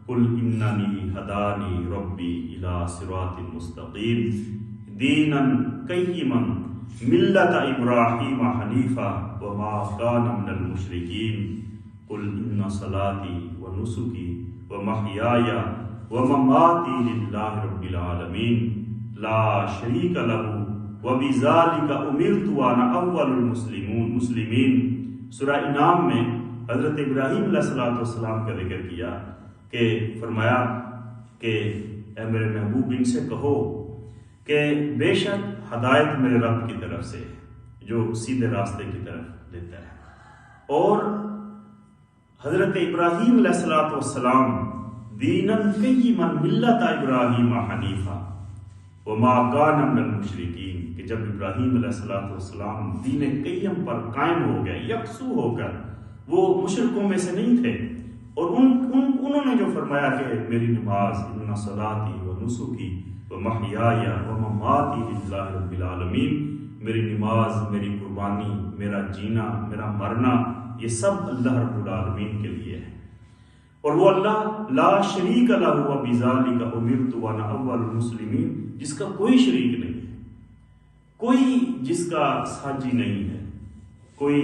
قُلْ إِنَّنِي هَدَانِي رَبِّي إِلَىٰ صِرَاطٍ مُسْتَقِيمٍ دِينًا قَيِّمًا مِلَّةَ إِبْرَاهِيمَ حَنِيفًا وَمَا كَانَ مِنَ الْمُشْرِكِينَ قُلْ إِنَّ صَلَاتِي وَنُسُكِي وَمَحْيَايَ وَمَمَاتِي لِلَّهِ رَبِّ الْعَالَمِينَ لَا شَرِيكَ لَهُ وَبِذَلِكَ أُمِرْتُ وَأَنَا أَوَّلُ الْمُسْلِمِينَ۔ سورہ انعام میں حضرت ابراہیم علیہ السلام کا ذکر کیا کہ فرمایا کہ اے میرے محبوب ان سے کہو کہ بے شک ہدایت میرے رب کی طرف سے ہے جو سیدھے راستے کی طرف دیتا ہے، اور حضرت ابراہیم علیہ السلام دیناً قیما ملت ابراہیم حنیفا وما کان من المشرکین، کہ جب ابراہیم علیہ السلام دین قیم پر قائم ہو گئے، یکسو ہو کر، وہ مشرکوں میں سے نہیں تھے، اور انہوں نے جو فرمایا کہ میری نماز ان صلاتی و نسکی و محیای و مماتی للہ رب العالمین، میری نماز، میری قربانی، میرا جینا، میرا مرنا، یہ سب اللہ رب العالمین کے لیے ہے، اور وہ اللہ لا شریک لہ وبذالک امرت وانا اول المسلمین، جس کا کوئی شریک نہیں ہے، کوئی جس کا ساجی نہیں ہے، کوئی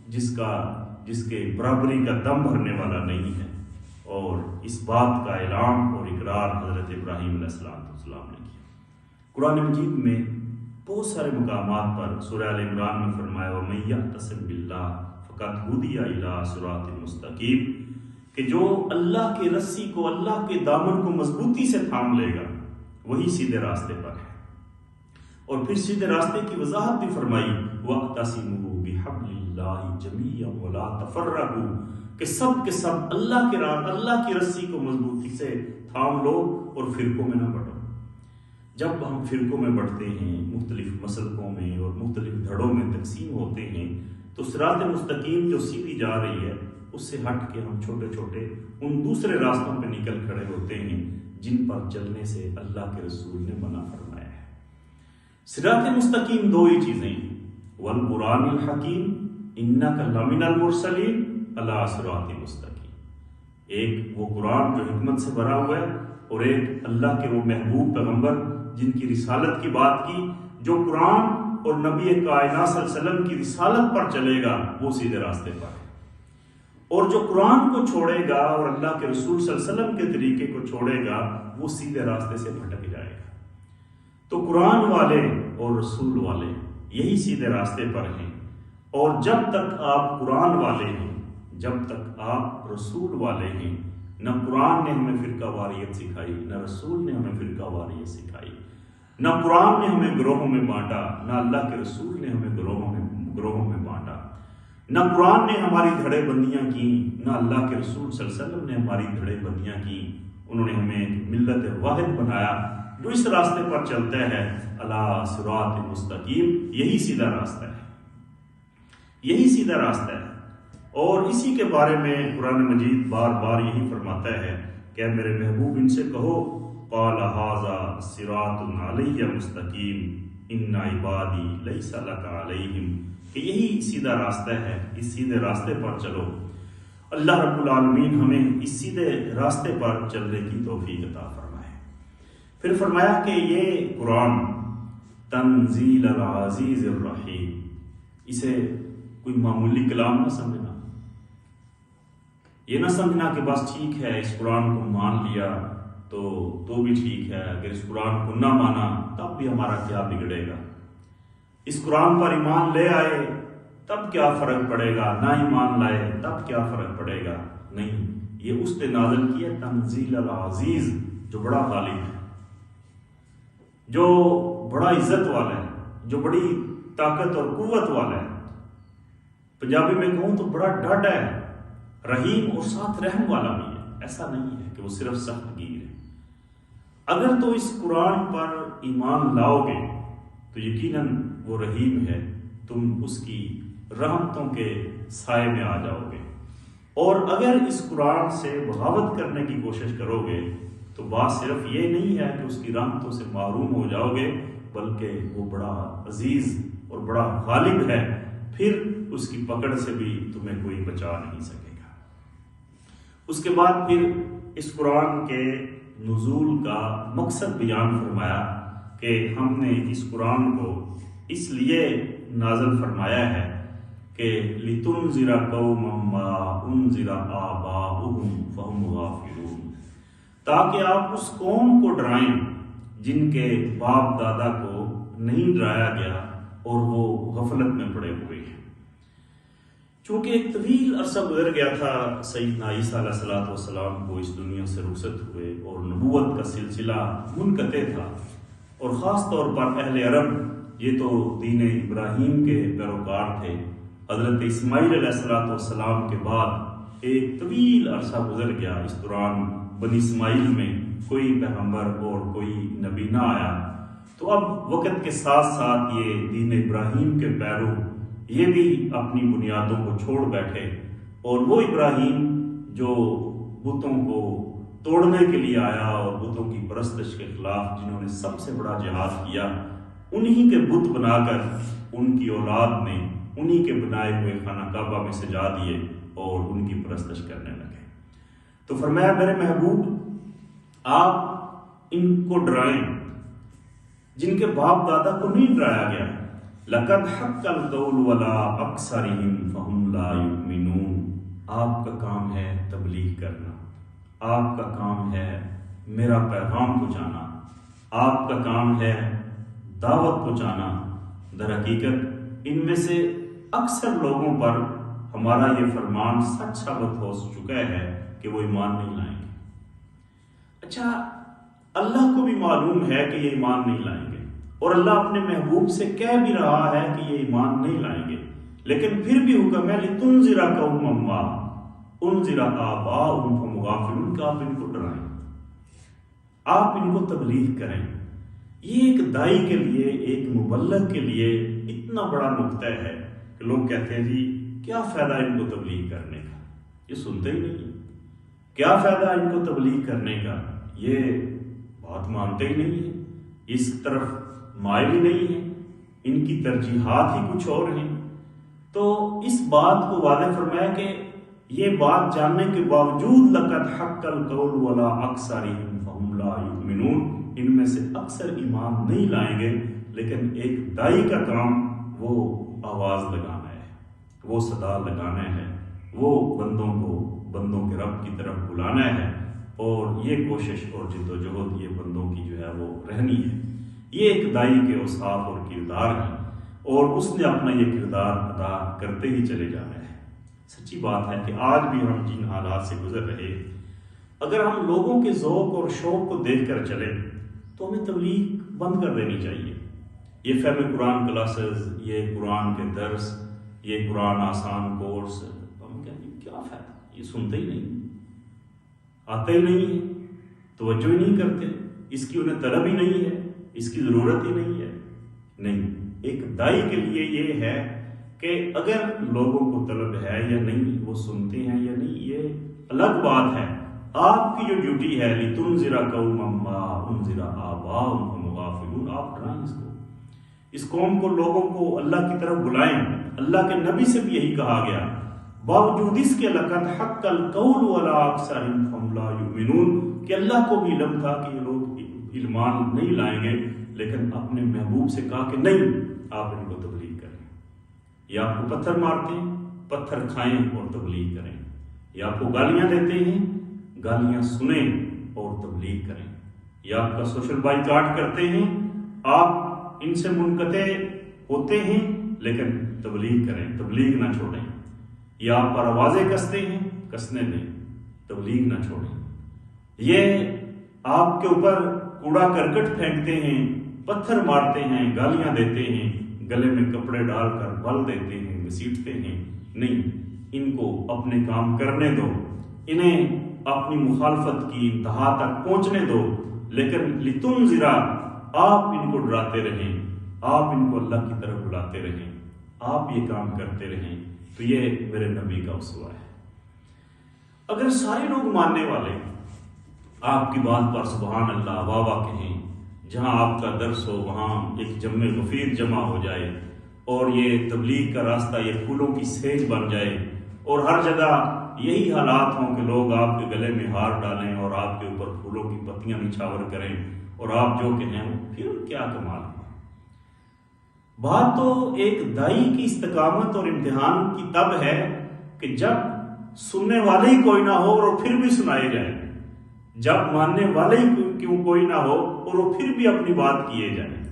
جس کے برابری کا دم بھرنے والا نہیں ہے، اور اس بات کا اعلان اور اقرار حضرت ابراہیم علیہ السلام نے کیا۔ قرآن مجید میں بہت سارے مقامات پر سورہ ال عمران میں فرمایا وَمَن يَعْتَصِم بِاللَّهِ فَقَدْ هُدِيَ إِلَىٰ صِرَاطٍ مُسْتَقِيمٍ کہ جو اللہ کے رسی کو، اللہ کے دامن کو مضبوطی سے تھام لے گا وہی سیدھے راستے پر ہے۔ اور پھر سیدھے راستے کی وضاحت بھی فرمائی وَاعْتَصِمُوا بِحَبْلِ اللَّهِ جَمِيعًا وَلَا تَفَرَّقُوا کہ سب کے سب اللہ کے راہ، اللہ کی رسی کو مضبوطی سے تھام لو اور فرقوں میں نہ بٹو۔ جب ہم فرقوں میں بڑھتے ہیں، مختلف مسلکوں میں اور مختلف دھڑوں میں تقسیم ہوتے ہیں، تو صراط مستقیم جو سیدھی جا رہی ہے اس سے ہٹ کے ہم چھوٹے چھوٹے ان دوسرے راستوں پہ نکل کھڑے ہوتے ہیں جن پر چلنے سے اللہ کے رسول نے منع فرمایا ہے۔ صراط مستقیم دو ہی چیزیں ہیں، والقرآن الحکیم انک لمن المرسلین علی صراط مستقیم، ایک وہ قرآن جو حکمت سے بھرا ہوا ہے، اور ایک اللہ کے وہ محبوب پیغمبر جن کی رسالت کی بات کی، جو قرآن اور نبی کائنات صلی اللہ علیہ وسلم کی رسالت پر چلے گا وہ سیدھے راستے پر ہے، اور جو قرآن کو چھوڑے گا اور اللہ کے رسول صلی اللہ علیہ وسلم کے طریقے کو چھوڑے گا وہ سیدھے راستے سے بھٹک جائے گا۔ تو قرآن والے اور رسول والے یہی سیدھے راستے پر ہیں، اور جب تک آپ قرآن والے ہیں، جب تک آپ رسول والے ہیں، نہ قرآن نے ہمیں فرقہ واریت سکھائی، نہ رسول نے ہمیں فرقہ واریت سکھائی، نہ قرآن نے ہمیں گروہوں میں بانٹا، نہ اللہ کے رسول نے ہمیں گروہوں میں بانٹا، نہ قرآن نے ہماری دھڑے بندیاں کی، نہ اللہ کے رسول صلی اللہ علیہ وسلم نے ہماری دھڑے بندیاں کی۔ انہوں نے ہمیں ایک ملت واحد بنایا جو اس راستے پر چلتا ہے، علی صراط مستقیم، یہی سیدھا راستہ ہے، یہی سیدھا راستہ ہے۔ اور اسی کے بارے میں قرآن مجید بار بار یہی فرماتا ہے کہ اے میرے محبوب ان سے کہو قال ھذا صراط علی مستقیم ان عبادی لیس لک علیہم، کہ یہی سیدھا راستہ ہے، اس سیدھے راستے پر چلو۔ اللہ رب العالمین ہمیں اس سیدھے راستے پر چلنے کی توفیق عطا فرمائے۔ پھر فرمایا کہ یہ قرآن تنزیل العزیز الرحیم، اسے کوئی معمولی کلام نہ سمجھنا، یہ نہ سمجھنا کہ بس ٹھیک ہے اس قرآن کو مان لیا تو بھی ٹھیک ہے، اگر اس قرآن کو نہ مانا تب بھی ہمارا کیا بگڑے گا، اس قرآن پر ایمان لے آئے تب کیا فرق پڑے گا، نہ ایمان لائے تب کیا فرق پڑے گا۔ نہیں، یہ اس نے نازل کیا تنزیل العزیز، جو بڑا غالب ہے، جو بڑا عزت والا ہے، جو بڑی طاقت اور قوت والا ہے، پنجابی میں کہوں تو بڑا ڈاڈا ہے، رحیم اور ساتھ رحم والا بھی ہے۔ ایسا نہیں ہے کہ وہ صرف سخت گیر ہے۔ اگر تو اس قرآن پر ایمان لاؤ گے تو یقیناً وہ رحیم ہے، تم اس کی رحمتوں کے سائے میں آ جاؤ گے، اور اگر اس قرآن سے بغاوت کرنے کی کوشش کرو گے تو بات صرف یہ نہیں ہے کہ اس کی رحمتوں سے محروم ہو جاؤ گے، بلکہ وہ بڑا عزیز اور بڑا غالب ہے، پھر اس کی پکڑ سے بھی تمہیں کوئی بچا نہیں سکے گا۔ اس کے بعد پھر اس قرآن کے نزول کا مقصد بیان فرمایا کہ ہم نے اس قرآن کو اس لیے نازل فرمایا ہے کہ لِتُنذِرَ قَوْمًا مَّا أُنذِرَ آبَاؤُهُمْ فَهُمْ غَافِلُونَ، تاکہ آپ اس قوم کو ڈرائیں جن کے باپ دادا کو نہیں ڈرایا گیا اور وہ غفلت میں پڑے ہوئے ہیں۔ چونکہ ایک طویل عرصہ گزر گیا تھا سیدنا عیسیٰ علیہ السلام کو اس دنیا سے رخصت ہوئے، اور نبوت کا سلسلہ منقطع تھا، اور خاص طور پر اہل عرب یہ تو دین ابراہیم کے پیروکار تھے۔ حضرت اسماعیل علیہ السلام کے بعد ایک طویل عرصہ گزر گیا، اس دوران بنی اسماعیل میں کوئی پیغمبر اور کوئی نبی نہ آیا، تو اب وقت کے ساتھ ساتھ یہ دین ابراہیم کے پیرو یہ بھی اپنی بنیادوں کو چھوڑ بیٹھے، اور وہ ابراہیم جو بتوں کو توڑنے کے لیے آیا اور بتوں کی پرستش کے خلاف جنہوں نے سب سے بڑا جہاد کیا، انہی کے بت بنا کر ان کی اولاد نے انہی کے بنائے ہوئے خانہ کعبہ میں سجا دیے اور ان کی پرستش کرنے لگے۔ تو فرمایا میرے محبوب آپ ان کو ڈرائیں جن کے باپ دادا کو نہیں ڈرایا گیا۔ لَقَدْ حَقَّ الْقَوْلُ عَلَىٰ أَكْثَرِهِمْ فَهُمْ لَا يُؤْمِنُونَ، آپ کا کام ہے تبلیغ کرنا، آپ کا کام ہے میرا پیغام پہنچانا، آپ کا کام ہے دعوت پہنچانا، در حقیقت ان میں سے اکثر لوگوں پر ہمارا یہ فرمان سچ ثابت ہو چکا ہے کہ وہ ایمان نہیں لائیں گے۔ اچھا، اللہ کو بھی معلوم ہے کہ یہ ایمان نہیں لائیں گے، اور اللہ اپنے محبوب سے کہہ بھی رہا ہے کہ یہ ایمان نہیں لائیں گے، لیکن پھر بھی حکم ہے لِتُنذِرَ قَوْمًا مَّا أُنذِرَ آبَاؤُهُمْ فَهُمْ غَافِلُونَ، کہ آپ ان کو ڈرائیں، آپ ان کو تبلیغ کریں۔ یہ ایک دائی کے لیے، ایک مبلغ کے لیے اتنا بڑا نقطہ ہے کہ لوگ کہتے ہیں جی کیا فائدہ ان کو تبلیغ کرنے کا، یہ سنتے ہی نہیں، کیا فائدہ ان کو تبلیغ کرنے کا، یہ بات مانتے ہی نہیں ہیں، اس طرف مائل ہی نہیں ہیں، ان کی ترجیحات ہی کچھ اور ہیں۔ تو اس بات کو واضح فرمایا کہ یہ بات جاننے کے باوجود لَقَدْ حَقَّ الْقَوْلُ عَلَىٰ أَكْثَرِهِمْ فَهُمْ لَا يُؤْمِنُونَ، ان میں سے اکثر ایمان نہیں لائیں گے، لیکن ایک دائی کا کام وہ آواز لگانا ہے، وہ صدا لگانا ہے، وہ بندوں کو بندوں کے رب کی طرف بلانا ہے، اور یہ کوشش اور جد و جہد یہ بندوں کی جو ہے وہ رہنی ہے۔ یہ ایک دائی کے اوصاف اور کردار ہیں، اور اس نے اپنا یہ کردار ادا کرتے ہی چلے جانا ہے۔ سچی بات ہے کہ آج بھی ہم جن حالات سے گزر رہے، اگر ہم لوگوں کے ذوق اور شوق کو دیکھ کر چلیں تو ہمیں تبلیغ بند کر دینی چاہیے۔ یہ فہم قرآن کلاسز، یہ قرآن کے درس، یہ قرآن آسان کورس، ہم کہتے ہیں کیا فائدہ، یہ سنتے ہی نہیں، آتے ہی نہیں ہیں، توجہ ہی نہیں کرتے، اس کی انہیں طلب ہی نہیں ہے، اس کی ضرورت ہی نہیں ہے۔ نہیں، ایک دائی کے لیے یہ ہے کہ اگر لوگوں کو طلب ہے یا نہیں، وہ سنتے ہیں یا نہیں، یہ الگ بات ہے۔ آپ کی جو ڈیوٹی ہے لِتُنذِرَ قَوْمًا مَّا أُنذِرَ آبَاؤُهُمْ فَهُمْ غَافِلُونَ، آپ ڈرائیں اس قوم کو، لوگوں کو اللہ کی طرف بلائیں۔ اللہ کے نبی سے بھی یہی کہا گیا، باوجود اس کے لَقَدْ حَقَّ الْقَوْلُ عَلَىٰ أَكْثَرِهِمْ فَهُمْ لَا يُؤْمِنُونَ، کہ اللہ کو بھی علم تھا کہ یہ لوگ ایمان نہیں لائیں گے، لیکن اپنے محبوب سے کہا کہ نہیں، آپ ان کو تبلیغ کریں۔ یہ آپ کو پتھر مارتے ہیں، پتھر کھائیں اور تبلیغ کریں، یہ آپ کو گالیاں دیتے ہیں، گالیاں سنیں اور تبلیغ کریں، یہ آپ کا سوشل بائیکاٹ کرتے ہیں، آپ ان سے منقطع ہوتے ہیں، لیکن تبلیغ کریں، تبلیغ نہ چھوڑیں۔ یہ آپ پر آوازیں کستے ہیں، کسنے دیں، تبلیغ نہ چھوڑیں۔ یہ آپ کے اوپر کوڑا کرکٹ پھینکتے ہیں، پتھر مارتے ہیں، گالیاں دیتے ہیں، گلے میں کپڑے ڈال کر بل دیتے ہیں، گھسیٹتے ہیں، نہیں، ان کو اپنے کام کرنے دو، انہیں اپنی مخالفت کی انتہا تک پہنچنے دو، لیکن لِتُنذِرَ، آپ ان کو ڈراتے رہیں، آپ ان کو اللہ کی طرف بلاتے رہیں، آپ یہ کام کرتے رہیں۔ تو یہ میرے نبی کا اسوہ ہے۔ اگر سارے لوگ ماننے والے آپ کی بات پر سبحان اللہ واہ واہ کہیں، جہاں آپ کا درس ہو وہاں ایک جمع غفیر جمع ہو جائے، اور یہ تبلیغ کا راستہ یہ پھولوں کی سیج بن جائے، اور ہر جگہ یہی حالات ہوں کہ لوگ آپ کے گلے میں ہار ڈالیں اور آپ کے اوپر پھولوں کی پتیاں نچھاور کریں، اور آپ جو کہیں پھر کیا کمال ہو۔ بات تو ایک دائی کی استقامت اور امتحان کی تب ہے کہ جب سننے والے ہی کوئی نہ ہو اور پھر بھی سنائے جائیں، جب ماننے والے ہی کیوں کوئی نہ ہو اور وہ پھر بھی اپنی بات کیے جائیں،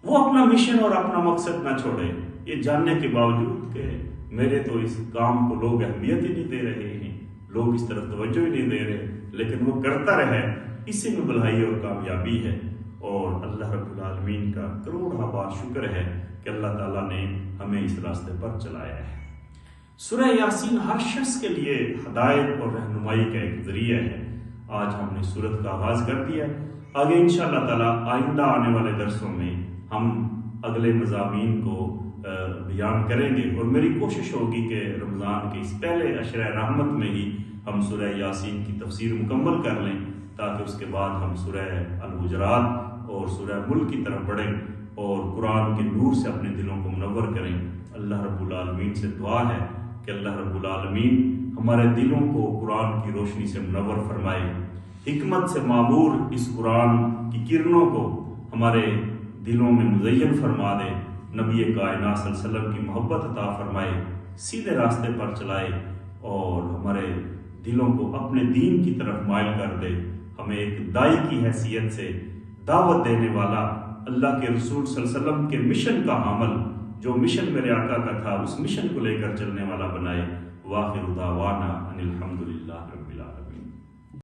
وہ اپنا مشن اور اپنا مقصد نہ چھوڑے، یہ جاننے کے باوجود کہ میرے تو اس کام کو لوگ اہمیت ہی نہیں دے رہے ہیں، لوگ اس طرف توجہ ہی نہیں دے رہے، لیکن وہ کرتا رہے، اسی میں بھلائی اور کامیابی ہے۔ اور اللہ رب العالمین کا کروڑ بار شکر ہے کہ اللہ تعالیٰ نے ہمیں اس راستے پر چلایا ہے۔ سورہ یاسین ہر شخص کے لیے ہدایت اور رہنمائی کا ایک ذریعہ ہے۔ آج ہم نے سورت کا آغاز کر دیا، آگے انشاءاللہ تعالیٰ آئندہ آنے والے درسوں میں ہم اگلے مضامین کو بیان کریں گے، اور میری کوشش ہوگی کہ رمضان کے اس پہلے عشرہ رحمت میں ہی ہم سورہ یاسین کی تفسیر مکمل کر لیں، تاکہ اس کے بعد ہم سورہ الحجرات اور سورہ ملک کی طرف بڑھیں اور قرآن کے نور سے اپنے دلوں کو منور کریں۔ اللہ رب العالمین سے دعا ہے کہ اللہ رب العالمین ہمارے دلوں کو قرآن کی روشنی سے منور فرمائے، حکمت سے معمور اس قرآن کی کرنوں کو ہمارے دلوں میں مزین فرما دے، نبی کائنات صلی اللہ علیہ وسلم کی محبت عطا فرمائے، سیدھے راستے پر چلائے، اور ہمارے دلوں کو اپنے دین کی طرف مائل کر دے، ہمیں ایک دائی کی حیثیت سے دعوت دینے والا اللہ کے رسول صلی اللہ علیہ وسلم کے مشن کا حامل، جو مشن میرے آقا کا تھا اس مشن کو لے کر چلنے والا بنائے۔ وآخر دعوانا ان الحمد للہ۔